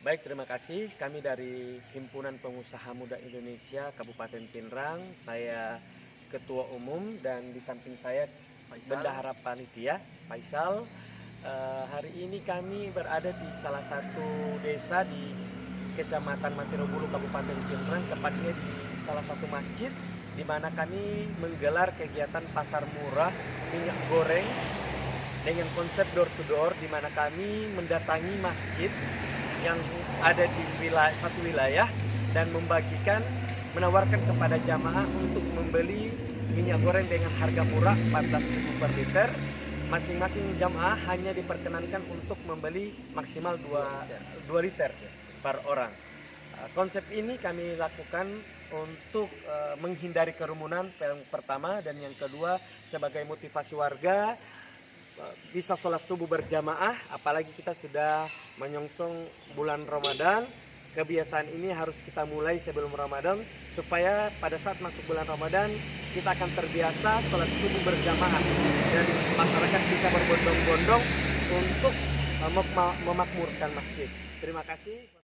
Baik, terima kasih. Kami dari Himpunan Pengusaha Muda Indonesia Kabupaten Pinrang. Saya Ketua Umum dan di samping saya Bendahara Panitia Faisal. Hari ini kami berada di salah satu desa di Kecamatan Matirobulu Kabupaten Pinrang, tepatnya di salah satu masjid, di mana kami menggelar kegiatan pasar murah minyak goreng dengan konsep door to door, di mana kami mendatangi masjid yang ada di satu wilayah dan menawarkan kepada jamaah untuk membeli minyak goreng dengan harga murah 14.000 per liter. Masing-masing jamaah hanya diperkenankan untuk membeli maksimal 2 liter per orang. Konsep ini kami lakukan untuk menghindari kerumunan yang pertama, dan yang kedua sebagai motivasi warga bisa sholat subuh berjamaah, apalagi kita sudah menyongsong bulan Ramadan. Kebiasaan ini harus kita mulai sebelum Ramadan, supaya pada saat masuk bulan Ramadan kita akan terbiasa sholat subuh berjamaah dan masyarakat bisa berbondong-bondong untuk memakmurkan masjid. Terima kasih.